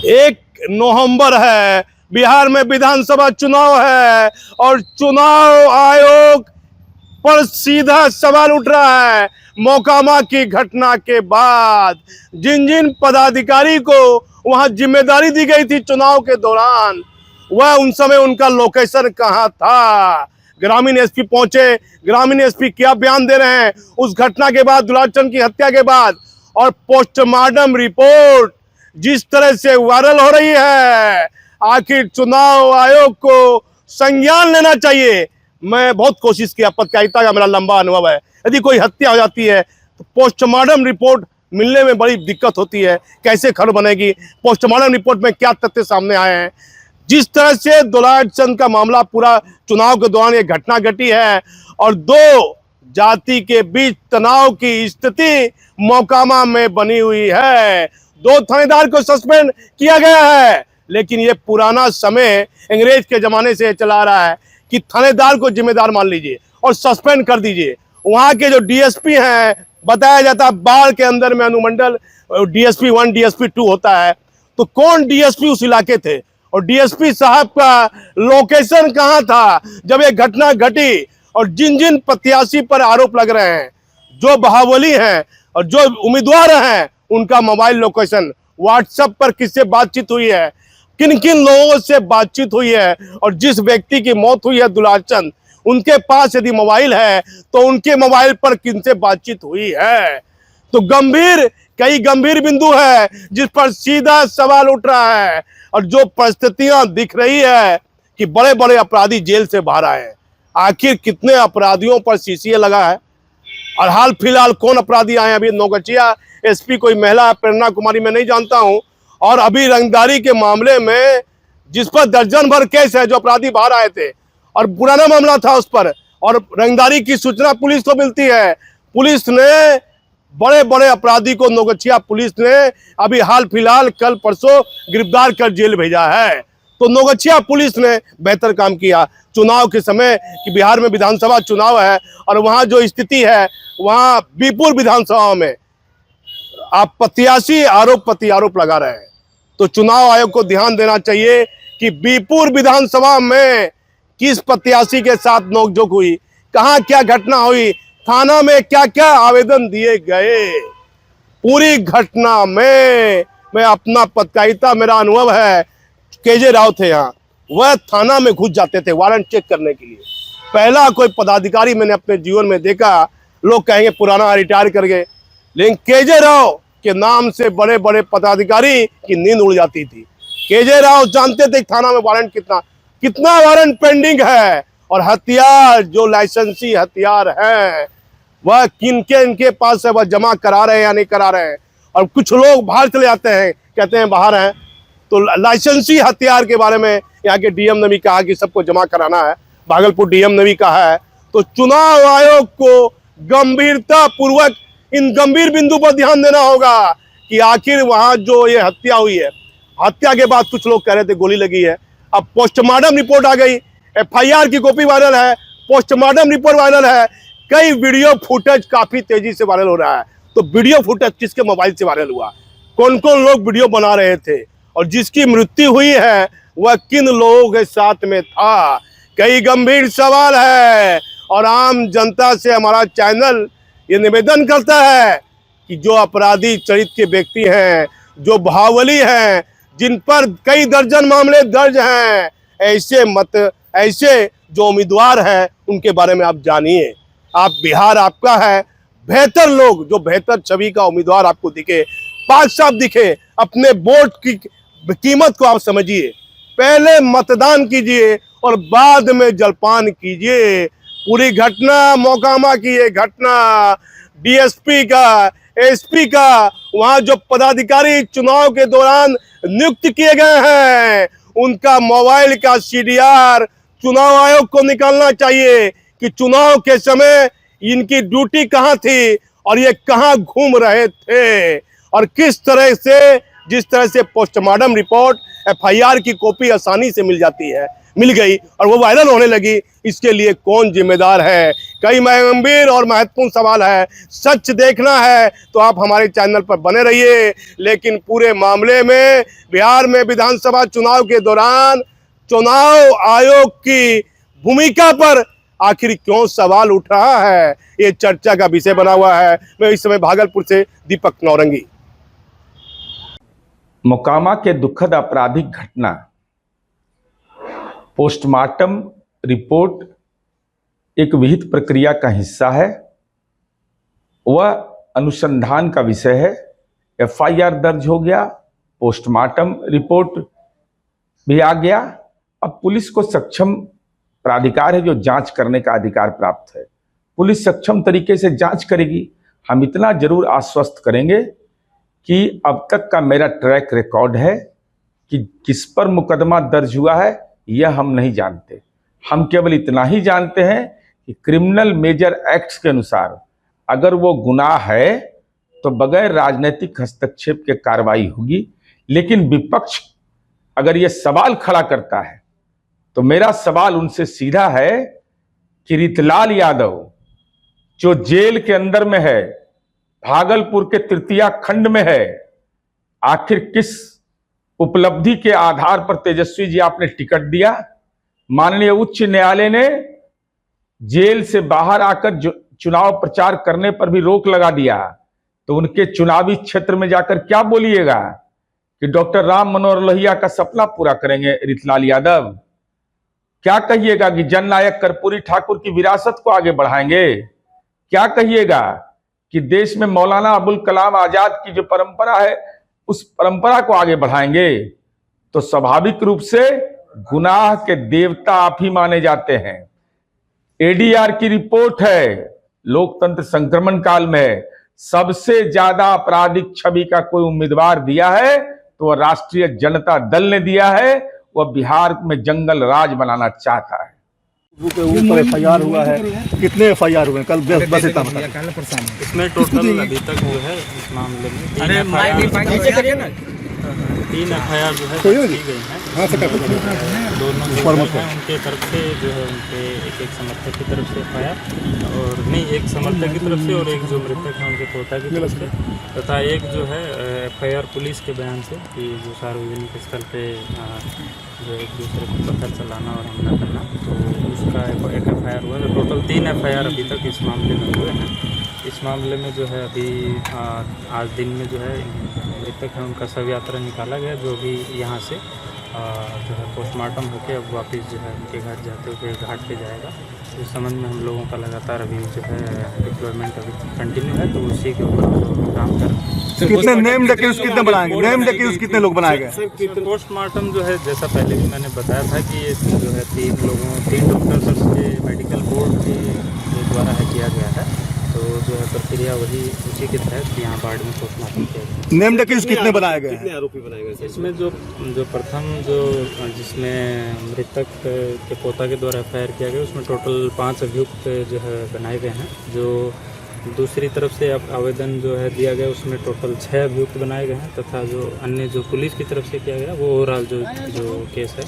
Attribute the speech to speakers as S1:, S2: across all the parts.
S1: 1 नवंबर है, बिहार में विधानसभा चुनाव है और चुनाव आयोग पर सीधा सवाल उठ रहा है। मोकामा की घटना के बाद जिन जिन पदाधिकारी को वहां जिम्मेदारी दी गई थी चुनाव के दौरान, वह उन समय उनका लोकेशन कहां था? ग्रामीण एसपी पहुंचे, ग्रामीण एसपी क्या बयान दे रहे हैं उस घटना के बाद, दुलाचंद की हत्या के बाद? और पोस्टमार्टम रिपोर्ट जिस तरह से वायरल हो रही है, आखिर चुनाव आयोग को संज्ञान लेना चाहिए। मैं बहुत कोशिश किया, पत्रकारिता का मेरा लंबा अनुभव है, यदि कोई हत्या हो जाती है तो पोस्टमार्टम रिपोर्ट मिलने में बड़ी दिक्कत होती है, कैसे खबर बनेगी, पोस्टमार्टम रिपोर्ट में क्या तथ्य सामने आए हैं। जिस तरह से दुलाचंद का मामला पूरा चुनाव के दौरान ये घटना घटी है और दो जाति के बीच तनाव की स्थिति मोकामा में बनी हुई है, 2 थानेदार को सस्पेंड किया गया है, लेकिन ये पुराना समय अंग्रेज के जमाने से चला आ रहा है कि थानेदार को जिम्मेदार मान लीजिए और सस्पेंड कर दीजिए। वहां के जो डीएसपी हैं, बताया जाता है बाढ़ के अंदर में अनुमंडल डीएसपी 1 डीएसपी 2 होता है, तो कौन डीएसपी उस इलाके थे और डीएसपी साहब का लोकेशन कहां था जब ये घटना घटी? और जिन जिन प्रत्याशी पर आरोप लग रहे हैं, जो बाहुबली हैं और जो उम्मीदवार हैं, उनका मोबाइल लोकेशन, व्हाट्सएप पर किससे बातचीत हुई है, किन किन लोगों से बातचीत हुई है, और जिस व्यक्ति की मौत हुई है दुलाचंद, उनके पास यदि मोबाइल है तो उनके मोबाइल पर किनसे बातचीत हुई है? तो कई गंभीर बिंदु है जिस पर सीधा सवाल उठ रहा है। और जो परिस्थितियां दिख रही है कि बड़े बड़े अपराधी जेल से बाहर आए हैं, आखिर कितने अपराधियों पर सीसीए लगा है और हाल फिलहाल कौन अपराधी आए हैं? अभी नौगछिया एसपी कोई महिला प्रेरणा कुमारी, मैं नहीं जानता हूं, और अभी रंगदारी के मामले में जिस पर दर्जन भर केस है, जो अपराधी बाहर आए थे और पुराना मामला था उस पर, और रंगदारी की सूचना पुलिस को मिलती है, पुलिस ने बड़े बड़े अपराधी को नौगछिया पुलिस ने अभी हाल फिलहाल कल परसों गिरफ्तार कर जेल भेजा है। तो नौगछिया पुलिस ने बेहतर काम किया चुनाव के समय कि बिहार में विधानसभा चुनाव है और वहां जो स्थिति है, वहां बीपुर विधानसभा में आप प्रत्याशी आरोप प्रत्यारोप लगा रहे हैं, तो चुनाव आयोग को ध्यान देना चाहिए कि बीपुर विधानसभा में किस प्रत्याशी के साथ नोकझोंक हुई, कहां क्या घटना हुई, थाना में क्या क्या आवेदन दिए गए। पूरी घटना में मैं अपना पत्रकारिता, मेरा अनुभव है, केजे राव थे यहाँ, वह थाना में घुस जाते थे वारंट चेक करने के लिए। पहला कोई पदाधिकारी मैंने अपने जीवन में देखा, लोग कहेंगे पुराना रिटायर कर गए, लेकिन केजे राव के नाम से बड़े बड़े पदाधिकारी की नींद उड़ जाती थी। केजे राव जानते थे थाना में वारंट कितना वारंट पेंडिंग है, और हथियार जो लाइसेंसी हथियार है वह इनके पास है, वह जमा करा रहे हैं या नहीं करा रहे हैं। और कुछ लोग बाहर चले जाते हैं, कहते हैं बाहर हैं, तो लाइसेंसी हथियार के बारे में यहाँ के डीएम ने भी कहा कि सबको जमा कराना है, भागलपुर डीएम ने भी कहा है। तो चुनाव आयोग को गंभीरता पूर्वक इन गंभीर बिंदु पर ध्यान देना होगा कि आखिर वहां जो ये हत्या हुई है, हत्या के बाद कुछ लोग कह रहे थे गोली लगी है, अब पोस्टमार्टम रिपोर्ट आ गई, एफआईआर की कॉपी वायरल है, पोस्टमार्टम रिपोर्ट वायरल है, कई वीडियो फुटेज काफी तेजी से वायरल हो रहा है। तो वीडियो फुटेज किसके मोबाइल से वायरल हुआ, कौन कौन लोग वीडियो बना रहे थे, और जिसकी मृत्यु हुई है वह किन लोगों के साथ में था? कई गंभीर सवाल है और आम जनता से हमारा चैनल ये निवेदन करता है कि जो अपराधी चरित्र के व्यक्ति हैं, जो बाहुबली हैं, जिन पर कई दर्जन मामले दर्ज हैं, ऐसे जो उम्मीदवार हैं उनके बारे में आप जानिए। आप बिहार आपका है, बेहतर लोग, जो बेहतर छवि का उम्मीदवार आपको दिखे, पाक साफ दिखे, अपने वोट की कीमत को आप समझिए, पहले मतदान कीजिए और बाद में जलपान कीजिए। पूरी घटना मोकामा की ये घटना डीएसपी का, एसपी का, वहां जो पदाधिकारी चुनाव के दौरान नियुक्त किए गए हैं, उनका मोबाइल का सीडीआर चुनाव आयोग को निकालना चाहिए कि चुनाव के समय इनकी ड्यूटी कहां थी और ये कहां घूम रहे थे, और किस तरह से, जिस तरह से पोस्टमार्टम रिपोर्ट एफआईआर की कॉपी आसानी से मिल जाती है, मिल गई और वो वायरल होने लगी, इसके लिए कौन जिम्मेदार है? कई गंभीर और महत्वपूर्ण सवाल है। सच देखना है तो आप हमारे चैनल पर बने रहिए। लेकिन पूरे मामले में बिहार में विधानसभा चुनाव के दौरान चुनाव आयोग की भूमिका पर आखिर क्यों सवाल उठ रहा है, ये चर्चा का विषय बना हुआ है। मैं इस समय भागलपुर से दीपक नौरंगी।
S2: मोकामा के दुखद आपराधिक घटना, पोस्टमार्टम रिपोर्ट एक विहित प्रक्रिया का हिस्सा है, वह अनुसंधान का विषय है। एफआईआर दर्ज हो गया, पोस्टमार्टम रिपोर्ट भी आ गया। अब पुलिस को सक्षम प्राधिकार है जो जांच करने का अधिकार प्राप्त है। पुलिस सक्षम तरीके से जांच करेगी। हम इतना जरूर आश्वस्त करेंगे कि अब तक का मेरा ट्रैक रिकॉर्ड है कि किस पर मुकदमा दर्ज हुआ है यह हम नहीं जानते। हम केवल इतना ही जानते हैं कि क्रिमिनल मेजर एक्ट्स के अनुसार अगर वो गुनाह है तो बगैर राजनीतिक हस्तक्षेप के कार्रवाई होगी। लेकिन विपक्ष अगर ये सवाल खड़ा करता है तो मेरा सवाल उनसे सीधा है कि रितलाल यादव जो जेल के अंदर में है, भागलपुर के तृतीया खंड में है, आखिर किस उपलब्धि के आधार पर तेजस्वी जी आपने टिकट दिया? माननीय उच्च न्यायालय ने जेल से बाहर आकर चुनाव प्रचार करने पर भी रोक लगा दिया, तो उनके चुनावी क्षेत्र में जाकर क्या बोलिएगा कि डॉक्टर राम मनोहर लोहिया का सपना पूरा करेंगे रितलाल यादव? क्या कहिएगा कि जननायक कर्पूरी ठाकुर की विरासत को आगे बढ़ाएंगे? क्या कहिएगा कि देश में मौलाना अबुल कलाम आजाद की जो परंपरा है उस परंपरा को आगे बढ़ाएंगे? तो स्वाभाविक रूप से गुनाह के देवता आप ही माने जाते हैं। एडीआर की रिपोर्ट है, लोकतंत्र संक्रमण काल में सबसे ज्यादा आपराधिक छवि का कोई उम्मीदवार दिया है तो वह राष्ट्रीय जनता दल ने दिया है। वह बिहार में जंगल राज बनाना चाहता है।
S3: के ऊपर एफआईआर हुआ है, कितने एफआईआर हुए कल? बस इतना बता।
S4: इसमें टोटल अभी तक जो है इस मामले में 3 एफआईआर जो है की गई हैं। दोनों उनके तरफ से जो है उनके एक समर्थक की तरफ से एफआईआर और नहीं, एक समर्थक की तरफ से और एक जो मृतक है उनके पोता की तरफ से, तथा एक जो है एफआईआर पुलिस के बयान से कि जो सार्वजनिक स्थल पे जो एक दूसरे को पत्थर चलाना और हमला करना, तो उसका एक एफआईआर हुआ है। टोटल 3 एफआईआर अभी तक इस मामले में हुए हैं। इस मामले में जो है अभी आज दिन में जो है मृतक है उनका शव यात्रा निकाला गया, जो भी यहाँ से जो है पोस्टमार्टम होकर अब वापस जो है उनके घर जाते हुए घाट पे जाएगा। इस संबंध में हम लोगों का लगातार अभी जो है डिप्लॉयमेंट अभी कंटिन्यू है, तो उसी के ऊपर हम लोग काम कर रहे हैं।
S3: कितने नेम डेक्यूज कितने बनाएंगे? नेम डेक्यूज कितने लोग बनाए गए?
S4: पोस्टमार्टम जो है जैसा पहले भी मैंने बताया था कि ये जो है 3 डॉक्टर्स के मेडिकल बोर्ड के द्वारा है किया गया है, तो जो है प्रक्रिया वही उसी के तहत यहाँ बाढ़ में पोस्टमार्टम किया गया।
S3: नेम डेक्यूज कितने बनाए गए?
S4: कितने आरोपी बनाए गए? इसमें जो प्रथम जिसमें मृतक के पोता के द्वारा एफआईआर किया गया उसमें टोटल 5 अभियुक्त जो है बनाए गए हैं। जो दूसरी तरफ से अब आवेदन जो है दिया गया उसमें टोटल 6 अभियुक्त बनाए गए हैं, तथा जो अन्य जो पुलिस की तरफ से किया गया वो ओवरऑल जो केस है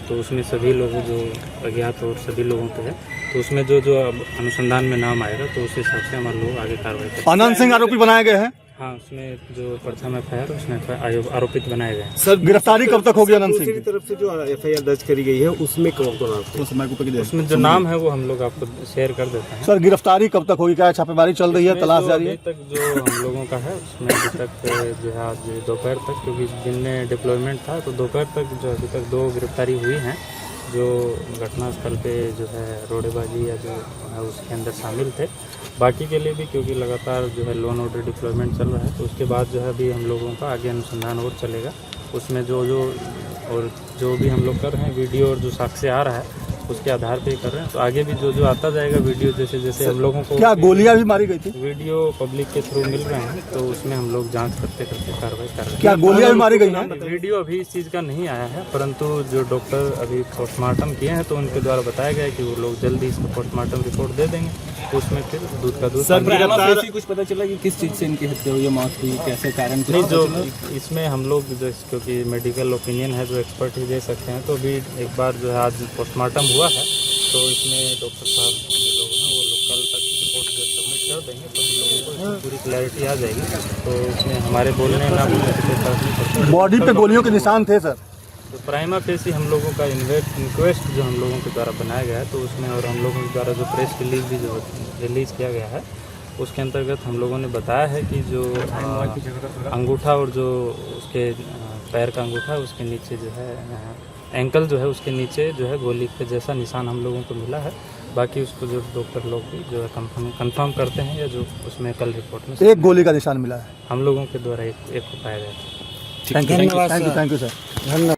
S4: तो उसमें सभी लोग जो अज्ञात और सभी लोगों पे है, तो उसमें जो अनुसंधान में नाम आएगा तो उस हिसाब से हमारे लोग आगे कार्रवाई करेंगे।
S3: आनंद सिंह आरोपी बनाए गए हैं?
S4: हाँ, उसमें जो प्रथम एफआईआर उसमें आरोपित बनाए गए हैं।
S3: सर गिरफ्तारी कब तक होगी आनंद सिंह की
S5: तरफ से जो एफआईआर दर्ज करी गई है उसमें कौन
S4: उसमें जो नाम है वो हम लोग आपको शेयर कर देते हैं।
S3: सर गिरफ्तारी कब तक होगी? क्या छापेमारी चल रही है, तलाश जारी है?
S4: अभी तक जो हम लोगों का है उसमें अभी तक जो है आज दोपहर तक, क्योंकि दिन में डिप्लॉयमेंट था तो दोपहर तक जो अभी तक 2 गिरफ्तारी हुई हैं जो घटनास्थल पे जो है रोडेबाजी या जो है उसके अंदर शामिल थे। बाकी के लिए भी क्योंकि लगातार जो है लॉ एंड ऑर्डर डिप्लॉयमेंट चल रहा है, तो उसके बाद जो है अभी हम लोगों का आगे अनुसंधान और चलेगा। उसमें जो भी हम लोग कर रहे हैं वीडियो और जो साक्ष्य आ रहा है उसके आधार पे ही कर रहे हैं, तो आगे भी जो आता जाएगा वीडियो जैसे जैसे हम लोगों को।
S3: क्या गोलियां भी मारी गई थी?
S4: वीडियो पब्लिक के थ्रू मिल रहे हैं तो उसमें हम लोग जांच करते करते कार्रवाई कर रहे हैं।
S3: क्या गोलियां भी मारी गई हैं?
S4: वीडियो अभी इस चीज़ का नहीं आया है, परंतु जो डॉक्टर अभी पोस्टमार्टम किए हैं तो उनके द्वारा बताया गया है कि वो लोग जल्दी इसको पोस्टमार्टम रिपोर्ट दे देंगे। उसमें फिर दूध का दूध
S5: सर,
S4: पानी-
S5: गिरफ्तार-
S6: कुछ पता चला कि किस चीज़ से इनकी हत्या हुई है, मौत हुई, कैसे कारण कुछ
S4: नहीं,
S6: पता
S4: जो
S6: चला?
S4: इसमें हम लोग जो क्योंकि मेडिकल ओपिनियन है जो एक्सपर्ट ही दे सकते हैं, तो अभी एक बार जो है आज पोस्टमार्टम हुआ है, तो इसमें डॉक्टर साहब जो लोग हैं वो लोग कल तक रिपोर्ट जब सबमिट कर देंगे तो हम लोगों को इसमें पूरी क्लैरिटी आ जाएगी। तो इसमें हमारे बोलने ना बोलने से कोई फर्क नहीं पड़ता।
S3: बॉडी पे गोलियों के निशान थे सर।
S4: तो प्राइमा फेसी हम लोगों का इंक्वेस्ट जो हम लोगों के द्वारा बनाया गया है, तो उसमें और हम लोगों के द्वारा जो प्रेस रिलीज भी जो रिलीज़ किया गया है उसके अंतर्गत हम लोगों ने बताया है कि जो अंगूठा और जो उसके पैर का अंगूठा है उसके नीचे जो है एंकल जो है उसके नीचे जो है गोली के जैसा निशान हम लोगों को मिला है। बाकी उसको जो डॉक्टर लोग भी जो है कंफर्म करते हैं या जो उसमें कल रिपोर्ट में
S3: एक गोली का निशान मिला है।
S4: हम लोगों के द्वारा एक को पाया गया था।
S3: Thank you sir. धन्यवाद।